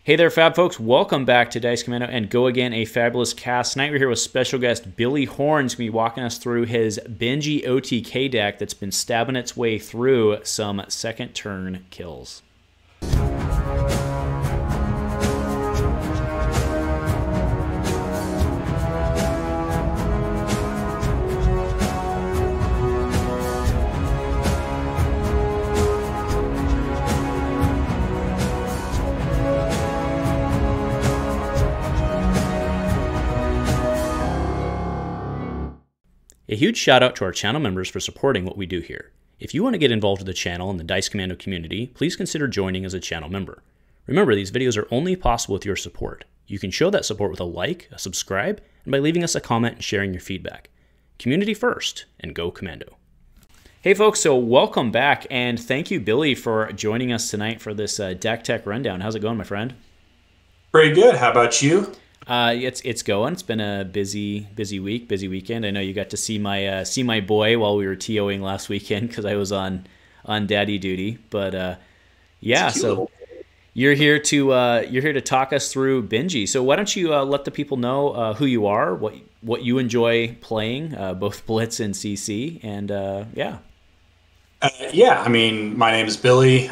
Hey there, Fab folks. Welcome back to Dice Commando and Go Again, a fabulous cast. Tonight we're here with special guest Billy Horns, going to be walking us through his Benji OTK deck that's been stabbing its way through some second turn kills. A huge shout out to our channel members for supporting what we do here. If you want to get involved with the channel and the Dice Commando community, please consider joining as a channel member. Remember, these videos are only possible with your support. You can show that support with a like, a subscribe, and by leaving us a comment and sharing your feedback. Community first, and go Commando. Hey folks, so welcome back, and thank you, Billy, for joining us tonight for this deck tech rundown. How's it going, my friend? Pretty good. How about you? It's going. It's been a busy week, busy weekend. I know you got to see my boy while we were TOing last weekend because I was on daddy duty. But yeah, so you're here to talk us through Benji. So why don't you let the people know who you are, what you enjoy playing, both Blitz and CC, and yeah. Yeah, I mean, my name is Billy.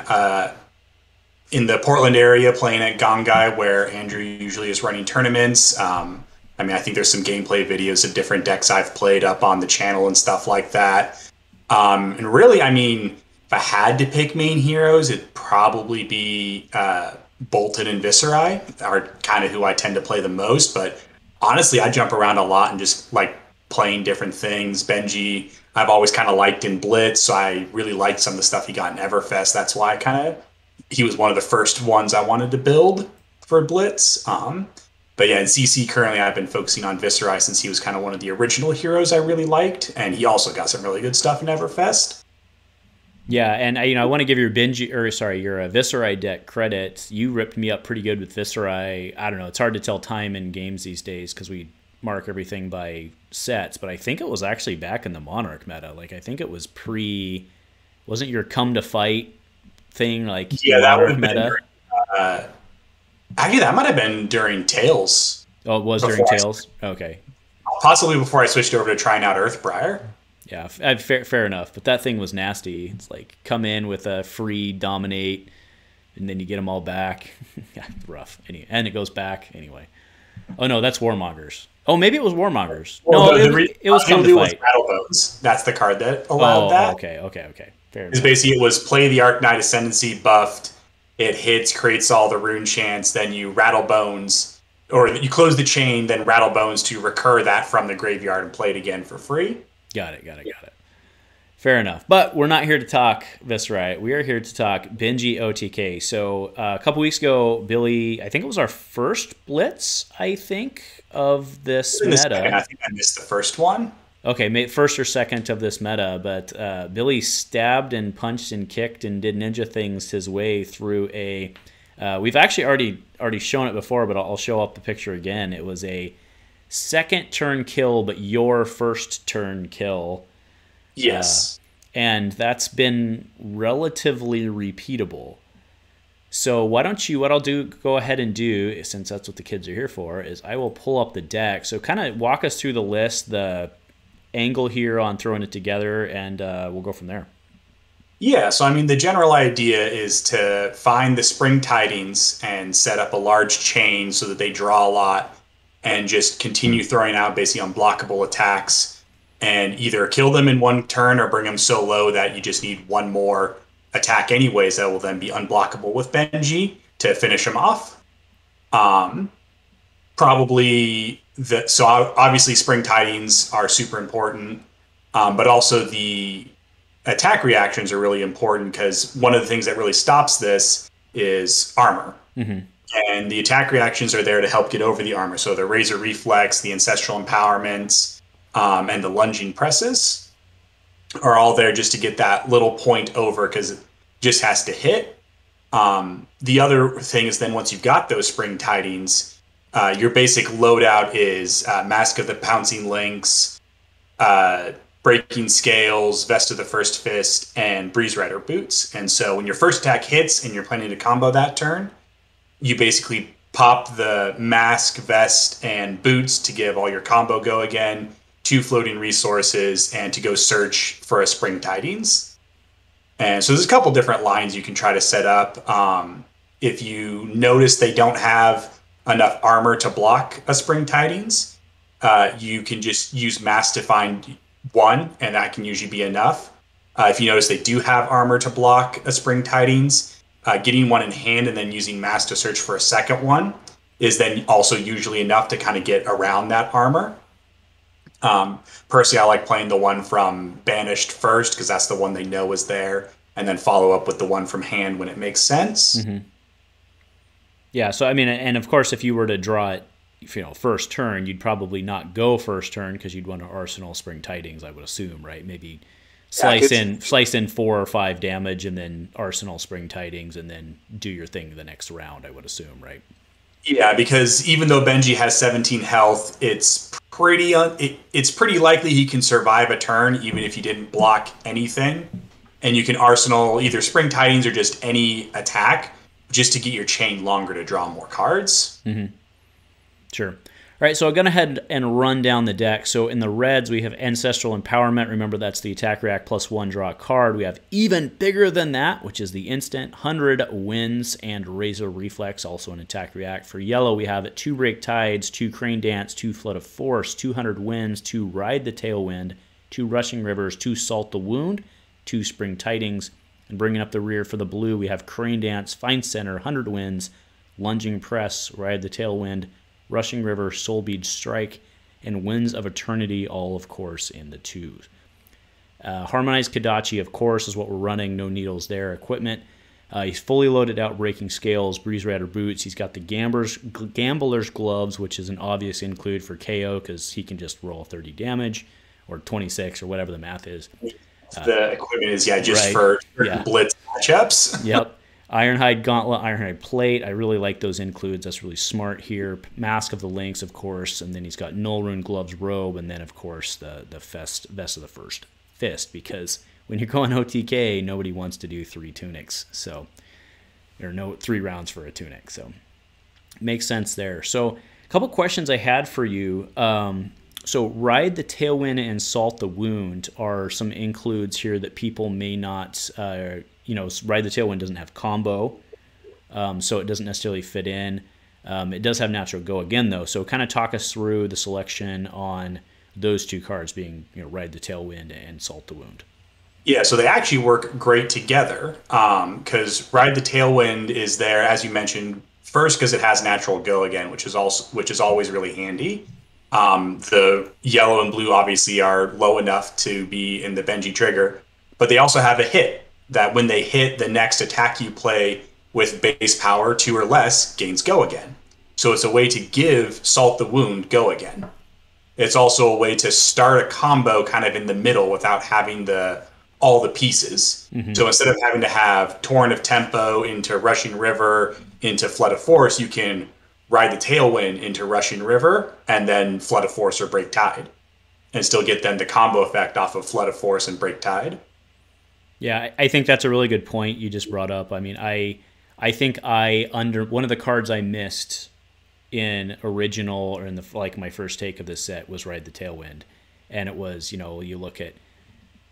In the Portland area, playing at Gongai, where Andrew usually is running tournaments. I mean, I think there's some gameplay videos of different decks I've played up on the channel and stuff like that. And really, I mean, if I had to pick main heroes, it'd probably be Boltyn and Viserai are kind of who I tend to play the most. But honestly, I jump around a lot and just like playing different things. Benji, I've always kind of liked in Blitz, so I really liked some of the stuff he got in Everfest. That's why he was one of the first ones I wanted to build for Blitz. But yeah, in CC currently I've been focusing on Viserai since he was kind of one of the original heroes I really liked, and he also got some really good stuff in Everfest. Yeah, and I want to give your Viserai deck credit. You ripped me up pretty good with Viserai. I don't know, it's hard to tell time in games these days because we mark everything by sets, but I think it was actually back in the Monarch meta. Like I think it was wasn't your come to fight thing, like yeah, that would have been actually that might have been during Tales. Oh, it was during Tales. Okay, possibly before I switched over to trying out Earthbriar. Yeah, fair enough. But that thing was nasty. It's like come in with a free dominate, and then you get them all back. Yeah, rough. And it goes back anyway. Oh no, that's Warmongers. Oh, maybe it was Warmongers. Well, no, it was come to fight. Battlebones. That's the card that allowed that. Okay. Because basically it was play the Arknight Ascendancy buffed, it hits, creates all the rune chants, then you rattle bones, or you close the chain, then rattle bones to recur that from the graveyard and play it again for free. Got it. Fair enough. But we're not here to talk Viserai. We are here to talk Benji OTK. So a couple weeks ago, Billy, I think it was our first Blitz, of this meta. I think I missed the first one. Okay, first or second of this meta, but Billy stabbed and punched and kicked and did ninja things his way through a... we've actually already shown it before, but I'll show up the picture again. It was a second turn kill, but your first turn kill. Yes. And that's been relatively repeatable. So what I'll go ahead and do, since that's what the kids are here for, is I will pull up the deck. So kind of walk us through the list, the angle here on throwing it together, and we'll go from there. Yeah, so I mean, the general idea is to find the Spring Tidings and set up a large chain so that they draw a lot and just continue throwing out basically unblockable attacks and either kill them in one turn or bring them so low that you just need one more attack anyways that will then be unblockable with Benji to finish them off. So obviously Spring Tidings are super important, but also the attack reactions are really important because one of the things that really stops this is armor. Mm-hmm. And the attack reactions are there to help get over the armor. So the Razor Reflex, the Ancestral Empowerments, and the Lunging Presses are all there just to get that little point over because it just has to hit. The other thing is then once you've got those Spring Tidings, your basic loadout is Mask of the Pouncing Lynx, Breaking Scales, Vest of the First Fist, and Breeze Rider Boots. And so when your first attack hits and you're planning to combo that turn, you basically pop the mask, vest, and boots to give all your combo go again, 2 floating resources, and to go search for a Spring Tidings. And so there's a couple different lines you can try to set up. If you notice they don't have enough armor to block a Spring Tidings, you can just use mass to find 1, and that can usually be enough. If you notice they do have armor to block a Spring Tidings, getting 1 in hand and then using mass to search for a second one is then also usually enough to kind of get around that armor. Personally, I like playing the one from Banished first because that's the one they know is there, and then follow up with the one from hand when it makes sense. Mm-hmm. Yeah, so I mean, and of course, if you were to draw it, first turn, you'd probably not go first turn because you'd want to Arsenal Spring Tidings, I would assume, right? Maybe slice in 4 or 5 damage, and then Arsenal Spring Tidings, and then do your thing the next round, I would assume, right? Yeah, because even though Benji has 17 health, it's pretty likely he can survive a turn even if he didn't block anything. And you can Arsenal either Spring Tidings or just any attack just to get your chain longer to draw more cards. Mm-hmm. Sure. All right, so I'm going to head and run down the deck. So in the reds, we have Ancestral Empowerment. Remember, that's the attack react +1 draw a card. We have Even Bigger Than That, which is the instant. 100 Winds and Razor Reflex, also an attack react. For yellow, we have 2 Break Tides, 2 Crane Dance, 2 Flood of Force, 200 Winds, 2 Ride the Tailwind, 2 Rushing Rivers, 2 Salt the Wound, 2 Spring Tidings. And bringing up the rear for the blue, we have Crane Dance, Find Center, 100 Winds, Lunging Press, Ride the Tailwind, Rushing River, Soulbead Strike, and Winds of Eternity, all, of course, in the 2s. Harmonized Kodachi, of course, is what we're running. No needles there. Equipment. He's fully loaded out Breaking Scales, Breeze Rider Boots. He's got the Gambler's Gloves, which is an obvious include for KO because he can just roll 30 damage, or 26, or whatever the math is. The equipment is, just for blitz matchups. Yep. Ironhide Gauntlet, Ironhide Plate. I really like those includes. That's really smart here. Mask of the Lynx, of course, and then he's got Null Rune Gloves Robe, and then, of course, the Vest of the First Fist, because when you're going OTK, nobody wants to do 3 tunics, so there are no 3 rounds for a tunic, so makes sense there. So a couple questions I had for you. So Ride the Tailwind and Salt the Wound are some includes here that people may not... Ride the Tailwind doesn't have combo, so it doesn't necessarily fit in. It does have natural go again, though. So kind of talk us through the selection on those 2 cards being, Ride the Tailwind and Salt the Wound. Yeah, so they actually work great together because Ride the Tailwind is there, as you mentioned, first because it has natural go again, which is always really handy. The yellow and blue obviously are low enough to be in the Benji trigger, but they also have a hit. That when they hit, the next attack you play with base power 2 or less gains go again. So it's a way to give Salt the Wound go again. It's also a way to start a combo kind of in the middle without having all the pieces. Mm-hmm. So instead of having to have Torrent of Tempo into Rushing River into Flood of Force, you can Ride the Tailwind into Rushing River and then Flood of Force or Break Tide, and still get then the combo effect off of Flood of Force and Break Tide. Yeah, I think that's a really good point you just brought up. I mean, I think one of the cards I missed in original or in my first take of this set was Ride the Tailwind, and it was, you look at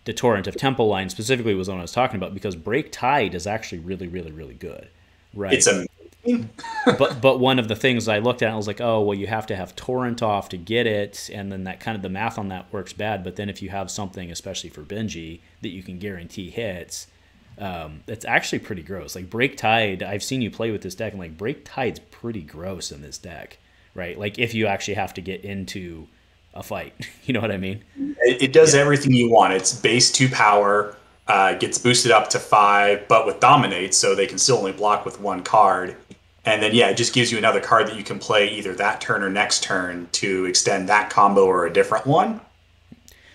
the Torrent of Tempo line specifically was the one I was talking about because Break Tide is actually really, really, really good, right? It's amazing. but one of the things I looked at, I was like, oh, well, you have to have Torrent off to get it, and then that kind of the math on that works bad. But then if you have something, especially for Benji, that you can guarantee hits, it's actually pretty gross. Like Break Tide, I've seen you play with this deck, and like Break Tide's pretty gross in this deck, right? Like if you actually have to get into a fight, you know what I mean? It does everything you want. It's base 2 power, gets boosted up to 5, but with Dominate, so they can still only block with 1 card. And then, it just gives you another card that you can play either that turn or next turn to extend that combo or a different one.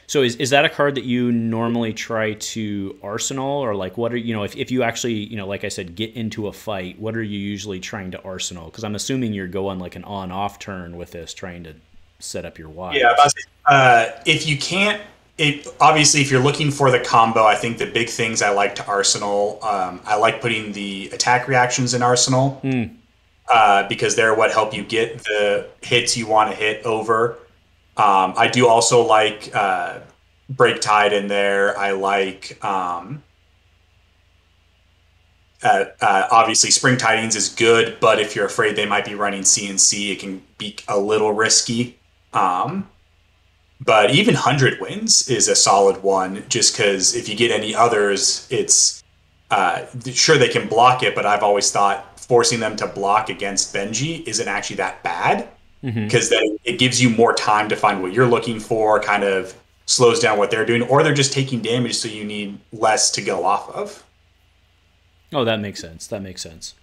So is that a card that you normally try to arsenal, or like what are, if you actually, like I said, get into a fight, what are you usually trying to arsenal? Because I'm assuming you're going like an on-off turn with this, trying to set up your wide. Yeah, if you can't, obviously, if you're looking for the combo, I think the big things I like to arsenal, I like putting the attack reactions in arsenal. because they're what help you get the hits you want to hit over. I do also like Break Tide in there. I like obviously Spring Tidings is good, but if you're afraid they might be running CNC, it can be a little risky. But even 100 Wins is a solid one, just because if you get any others, it's sure they can block it, but I've always thought forcing them to block against Benji isn't actually that bad, because then it gives you more time to find what you're looking for, kind of slows down what they're doing, or they're just taking damage, so you need less to go off of. Oh, that makes sense. That makes sense.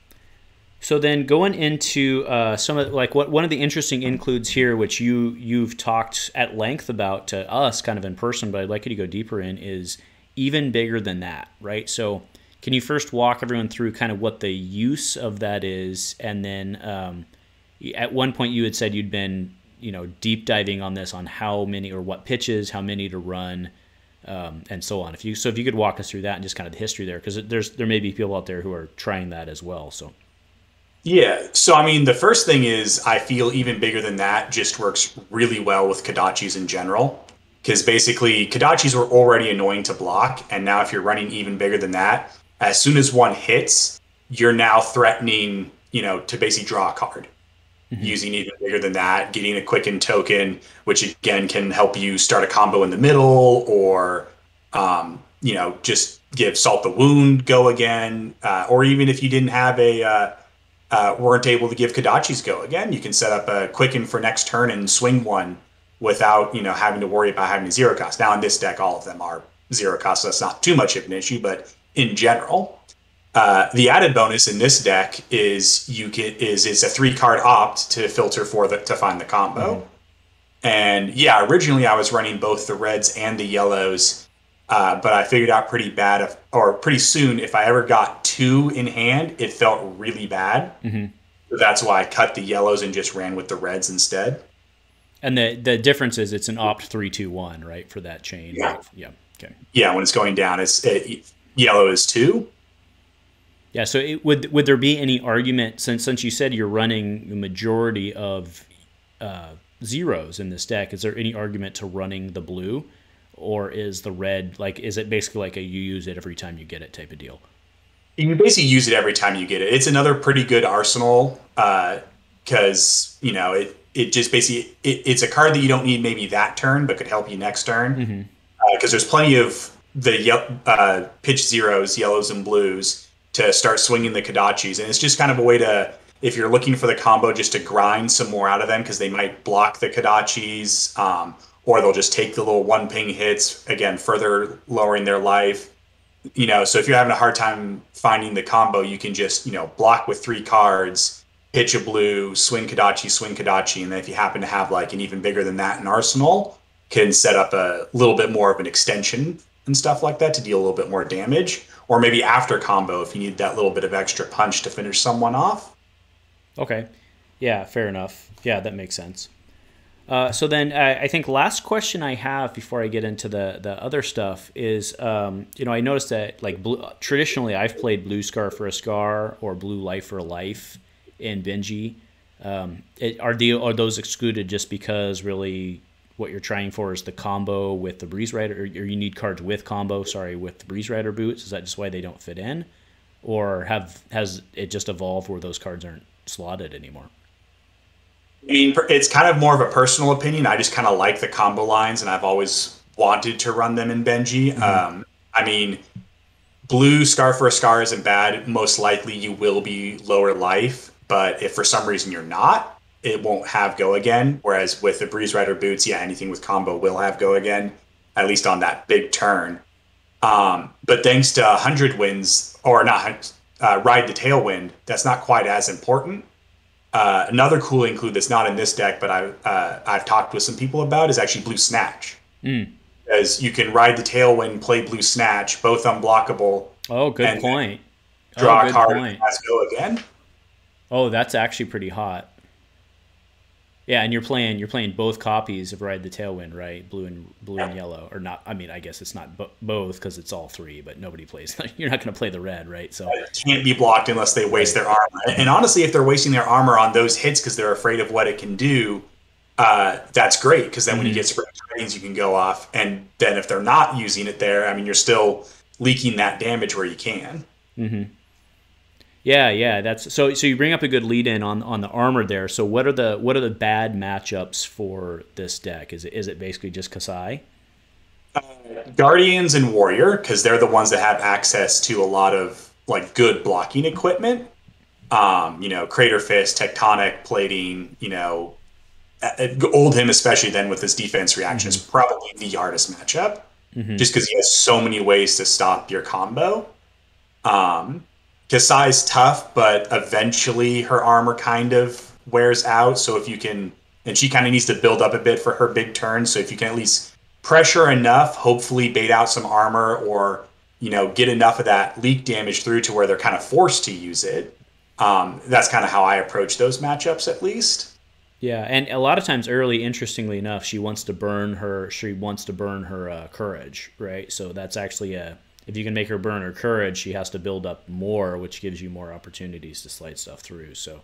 So then going into some of like one of the interesting includes here, which you've talked at length about to us kind of in person, but I'd like you to go deeper in, is even bigger than that, right? So can you first walk everyone through kind of what the use of that is, and then at one point you had said you'd been deep diving on this, on how many or what pitches, how many to run, and so on. If you could walk us through that and just kind of the history there, because there may be people out there who are trying that as well. So. Yeah. So, I mean, the first thing is I feel even bigger than that just works really well with Kodachis in general, because basically Kodachis were already annoying to block. And now if you're running even bigger than that, as soon as one hits, you're now threatening, to basically draw a card. Using even bigger than that, getting a Quicken token, which again can help you start a combo in the middle, or, just give Salt the Wound go again. Or even if you didn't have weren't able to give Kodachis go again, you can set up a Quicken for next turn and swing one without having to worry about having a zero cost. Now in this deck, all of them are zero cost, so that's not too much of an issue. But in general, the added bonus in this deck is it's a 3-card opt to filter to find the combo. And yeah, originally I was running both the reds and the yellows. But I figured out pretty soon, if I ever got 2 in hand, it felt really bad. So that's why I cut the yellows and just ran with the reds instead. And the difference is it's an opt 3-2-1, right, for that chain. Yeah. Right? Yeah. Okay. Yeah, when it's going down, yellow is 2. Yeah. So would there be any argument, since you said you're running the majority of zeros in this deck? Is there any argument to running the blue? Or is the red, is it basically like you use it every time you get it type of deal? You basically use it every time you get it. It's another pretty good arsenal, because, it just basically, it's a card that you don't need maybe that turn, but could help you next turn. Because there's plenty of the pitch zeros, yellows and blues, to start swinging the Kodachis. And it's just kind of a way to, if you're looking for the combo, just to grind some more out of them, because they might block the Kodachis, or they'll just take the little 1-ping hits, again, further lowering their life. So if you're having a hard time finding the combo, you can just, block with 3 cards, pitch a blue, swing Kodachi, and then if you happen to have an even bigger than that in arsenal, can set up a little bit more of an extension and stuff like that to deal a little bit more damage. Or maybe after combo, if you need that little bit of extra punch to finish someone off. Okay. Yeah, fair enough. Yeah, that makes sense. So then I think last question I have before I get into the other stuff is, I noticed that traditionally I've played blue scar for a scar or blue life for a life in Benji. Are those excluded just because really what you're trying for is the combo with the Breeze Rider, or you need cards with with the Breeze Rider boots? Is that just why they don't fit in? Or has it just evolved where those cards aren't slotted anymore? I mean, it's kind of more of a personal opinion. I just kind of like the combo lines, and I've always wanted to run them in Benji. I mean, blue Scar for a Scar isn't bad. Most likely you will be lower life, but if for some reason you're not, it won't have go again. Whereas with the Breeze Rider boots, yeah, anything with combo will have go again, at least on that big turn. But thanks to 100 Wins, or not, Ride the Tailwind, that's not quite as important. Another cool include that's not in this deck, but I've talked with some people about, is actually Blue Snatch. As you can ride the Tailwind, play Blue Snatch, both unblockable. Oh, good point. Draw a card and let's go again. Oh, that's actually pretty hot. Yeah, and you're playing both copies of Ride the Tailwind, right? Blue and yellow, or not? I mean, I guess it's not both because it's all three, but nobody plays. You're not going to play the red, right? So It can't be blocked unless they waste their armor. And honestly, if they're wasting their armor on those hits because they're afraid of what it can do, that's great because then when you get spring tidings, you can go off. And then if they're not using it there, I mean, you're still leaking that damage where you can. yeah, that's so. So you bring up a good lead in on the armor there. So what are the bad matchups for this deck? Is it basically just Kasai? Guardians and Warrior, because they're the ones that have access to a lot of like good blocking equipment. Crater Fist, Tectonic, Plating, Oldhim, especially then with his defense reaction, is probably the hardest matchup, just because he has so many ways to stop your combo. Kasai's tough, but eventually her armor kind of wears out. So if you can, and she kind of needs to build up a bit for her big turn. So if you can at least pressure enough, hopefully bait out some armor or, get enough of that leak damage through to where they're kind of forced to use it. That's kind of how I approach those matchups at least. Yeah, and a lot of times early, interestingly enough, she wants to burn her courage, right? So that's actually if you can make her burn her courage, she has to build up more, which gives you more opportunities to slide stuff through. So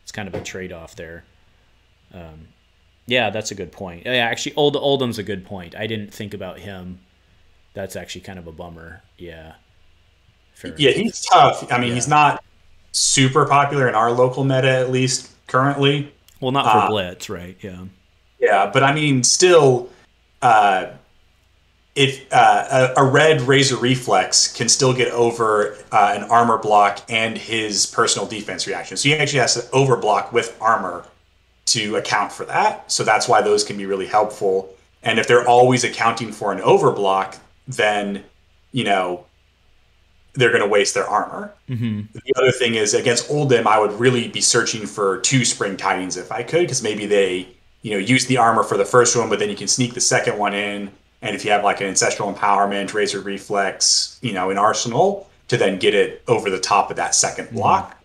it's kind of a trade-off there. Yeah, that's a good point. Yeah, actually, Oldham's a good point. I didn't think about him. That's actually kind of a bummer. Yeah. Yeah, he's tough. I mean, he's not super popular in our local meta, at least currently. Well, not for Blitz, right? Yeah. Yeah, but I mean, still, if a red Razor Reflex can still get over an armor block and his personal defense reaction. So he actually has to overblock with armor to account for that. So that's why those can be really helpful. And if they're always accounting for an overblock, then, they're going to waste their armor. The other thing is against Oldhim, I would really be searching for 2 Spring Tidings if I could, because maybe they, use the armor for the first one, but then you can sneak the second one in. And if you have like an Ancestral Empowerment, Razor Reflex, in Arsenal, to then get it over the top of that second block.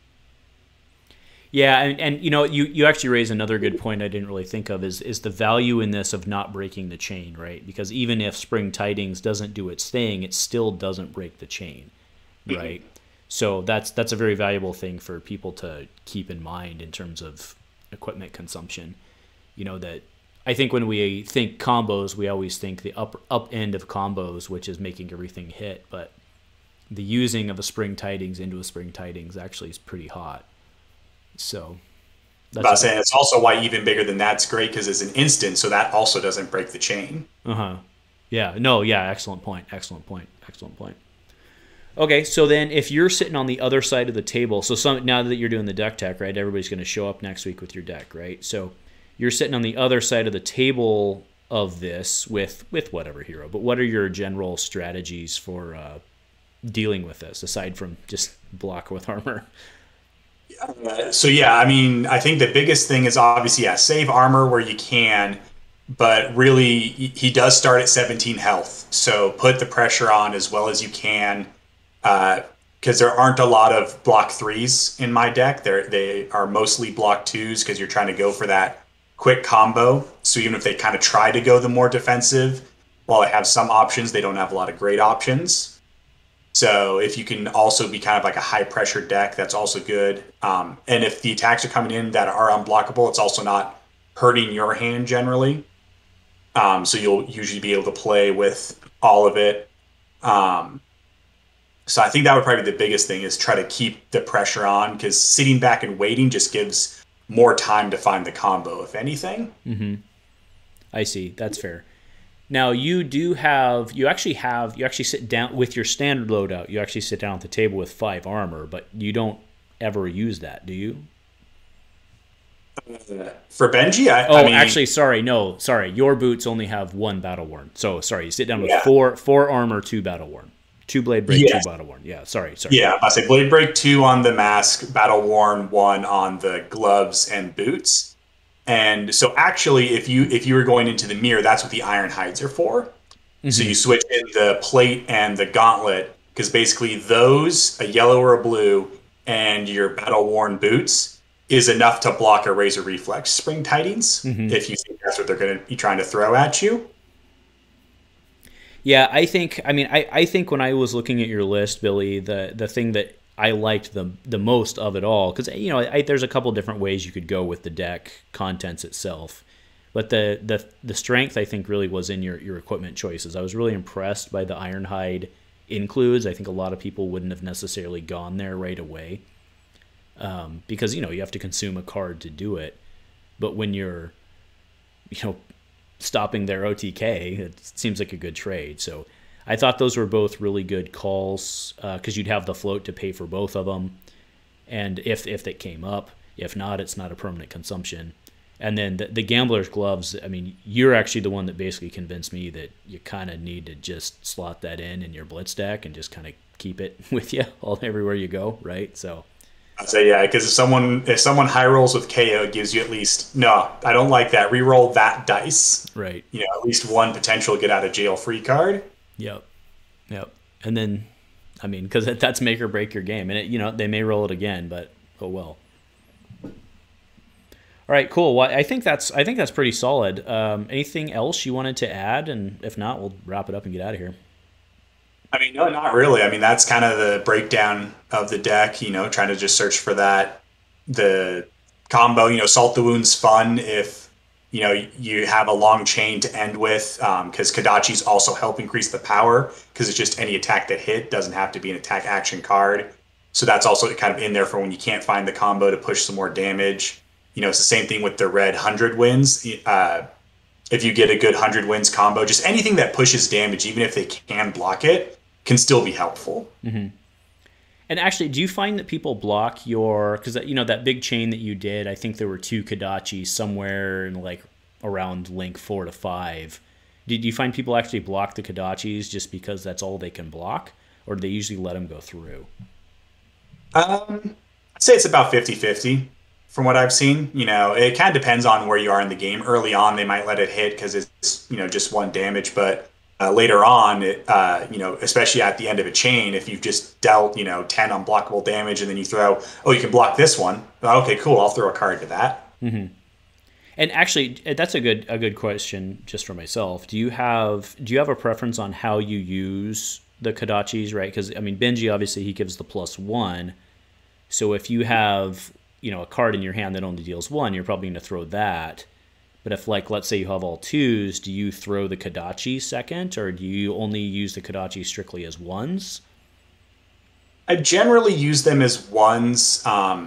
Yeah, and you actually raise another good point I didn't really think of is the value in this of not breaking the chain, right? Because even if Spring Tidings doesn't do its thing, it still doesn't break the chain, right? So that's a very valuable thing for people to keep in mind in terms of equipment consumption. That I think when we think combos, we always think the up end of combos, which is making everything hit, but the using of a Spring Tidings into a Spring Tidings actually is pretty hot. So that's about saying it's also why even bigger than that's great because it's an instant, so that also doesn't break the chain. Yeah. No. Yeah. Excellent point. Okay, so then if you're sitting on the other side of the table, so now that you're doing the deck tech, right? Everybody's going to show up next week with your deck, right? So you're sitting on the other side of the table of this with whatever hero. But what are your general strategies for dealing with this aside from just block with armor? I think the biggest thing is obviously, save armor where you can, but really he does start at 17 health. So put the pressure on as well as you can, because there aren't a lot of block 3s in my deck. They are mostly block 2s because you're trying to go for that quick combo. So even if they kind of try to go the more defensive, while they have some options, they don't have a lot of great options. So if you can also be kind of like a high pressure deck, that's also good. And if the attacks are coming in that are unblockable, it's also not hurting your hand generally. So you'll usually be able to play with all of it. So I think that would probably be the biggest thing is try to keep the pressure on, because sitting back and waiting just gives more time to find the combo, if anything. I see. That's fair. Now you actually sit down with your standard loadout. You actually sit down at the table with 5 armor, but you don't ever use that, do you? For Benji, actually, sorry. Your boots only have 1 battle worn. So sorry, you sit down with 4 armor, 2 battle worn, 2 blade break, 2 battle worn. Yeah, sorry. Yeah, I say blade break 2 on the mask, battle worn 1 on the gloves and boots. And so actually, if you were going into the mirror, that's what the iron hides are for. So you switch in the plate and the gauntlet, because basically those, a yellow or a blue, and your battle worn boots is enough to block a Razor Reflex Spring Tidings Mm-hmm. if you think that's what they're going to be trying to throw at you. Yeah, I think when I was looking at your list, Billy, the thing that I liked the most of it all, because there's a couple different ways you could go with the deck contents itself, but the strength I think really was in your equipment choices. I was really impressed by the Ironhide includes. I think a lot of people wouldn't have necessarily gone there right away, because you have to consume a card to do it. But when you're stopping their OTK, it seems like a good trade. So I thought those were both really good calls, because you'd have the float to pay for both of them, and if it came up. If not, it's not a permanent consumption. And then the Gambler's Gloves, I mean, you're actually the one that basically convinced me that you kind of need to just slot that in your Blitz deck and just kind of keep it with you everywhere you go, right? So I'd say yeah, because if someone high rolls with KO, it gives you at least no. I don't like that. Reroll that dice. right. At least one potential get out of jail free card. Yep. And then, I mean, because that's make or break your game, and they may roll it again, but oh well. All right, cool. Well, I think that's pretty solid. Anything else you wanted to add? And if not, we'll wrap it up and get out of here. I mean, no, not really. I mean, that's kind of the breakdown of the deck, trying to just search for that. The combo, Salt the Wound's fun if, you have a long chain to end with, because Kodachi's also help increase the power, because it's just any attack that hit doesn't have to be an attack action card. So that's also kind of in there for when you can't find the combo to push some more damage. It's the same thing with the red 100 wins. If you get a good 100 wins combo, just anything that pushes damage, even if they can block it, can still be helpful. Mm-hmm. And actually, do you find that people block because that big chain that you did, I think there were 2 Kodachi somewhere in around link 4 to 5. Did you find people actually block the Kodachis just because that's all they can block, or do they usually let them go through? I'd say it's about 50-50 from what I've seen. It kind of depends on where you are in the game. Early on, they might let it hit because it's just 1 damage, but later on, especially at the end of a chain, if you've just dealt 10 unblockable damage and then you throw, you can block this one. Okay, cool. I'll throw a card to that. Mm-hmm. And actually, that's a good question just for myself. Do you have a preference on how you use the Kodachis, right? Because I mean, Benji obviously he gives the +1. So if you have a card in your hand that only deals 1, you're probably going to throw that. But if, let's say you have all 2s, do you throw the Kodachi second, or do you only use the Kodachi strictly as 1s? I generally use them as 1s,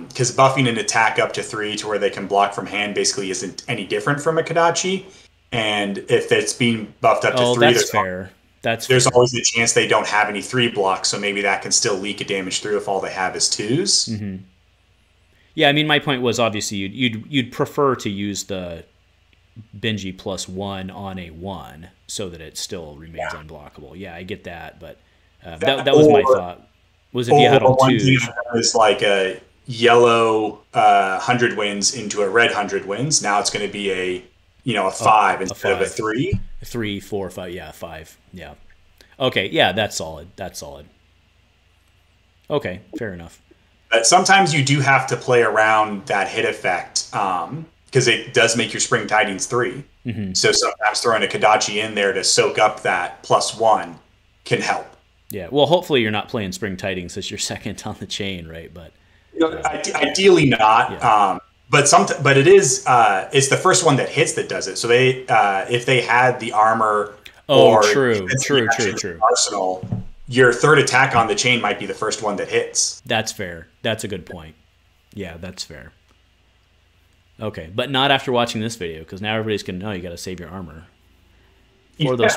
because buffing an attack up to 3 to where they can block from hand basically isn't any different from a Kodachi. And if it's being buffed up to 3, that's fair. There's always a chance they don't have any 3 blocks, so maybe that can still leak a damage through if all they have is 2s. Mm-hmm. Yeah, I mean, my point was obviously you'd prefer to use the Benji +1 on a 1 so that it still remains unblockable. Yeah, I get that, but that was my thought. Was if you had all 2s. Is like a yellow 100 wins into a red 100 wins. Now it's going to be a 5 instead of a 3. 3, 4, 5. Yeah, 5. Yeah. Okay. Yeah, that's solid. Okay, fair enough. But sometimes you do have to play around that hit effect, because it does make your Spring Tidings 3. Mm-hmm. So sometimes throwing a Kodachi in there to soak up that +1 can help. Yeah, well, hopefully you're not playing Spring Tidings as your second on the chain, right? But ideally not. Yeah. But it is it's the first one that hits that does it. So they if they had the armor true. arsenal, your third attack on the chain might be the first one that hits. That's fair. That's a good point. Yeah, that's fair. Okay, but not after watching this video, because now everybody's going to know you got to save your armor. Or those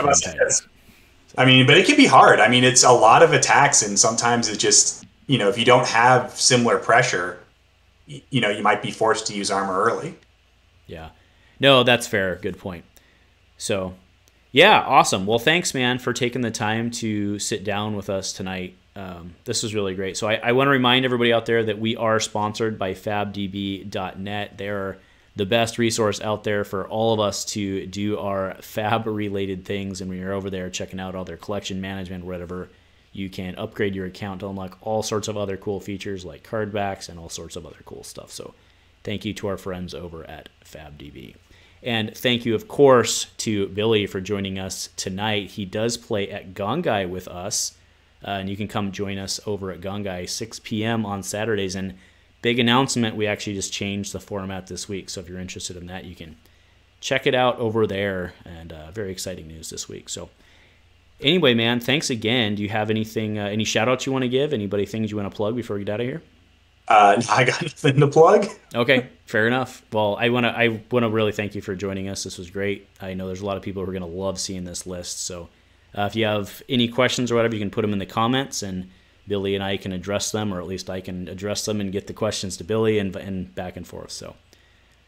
I mean, but it can be hard. I mean, it's a lot of attacks, and sometimes it just, if you don't have similar pressure, you might be forced to use armor early. Yeah. No, that's fair. Good point. So, yeah, awesome. Well, thanks, man, for taking the time to sit down with us tonight. This was really great. So I want to remind everybody out there that we are sponsored by fabdb.net. They're the best resource out there for all of us to do our fab-related things. And when you're over there checking out all their collection management, whatever, you can upgrade your account to unlock all sorts of other cool features like card backs and all sorts of other cool stuff. So Thank you to our friends over at FabDB. And thank you, of course, to Billy for joining us tonight. He does play at Gongai with us, and you can come join us over at Gongai 6 p.m. on Saturdays. And big announcement, we actually just changed the format this week, so if you're interested in that, you can check it out over there, and very exciting news this week. So anyway, man, thanks again. Do you have anything, any shout-outs you want to give? Anybody, things you want to plug before we get out of here? I got nothing to plug. Okay, fair enough. Well, I want to really thank you for joining us. This was great. I know there's a lot of people who are going to love seeing this list. So if you have any questions or whatever, you can put them in the comments, and Billy and I can address them, or at least I can address them and get the questions to Billy and back and forth. So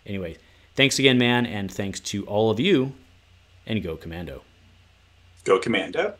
anyway, thanks again, man, and thanks to all of you, and go Commando. Go Commando.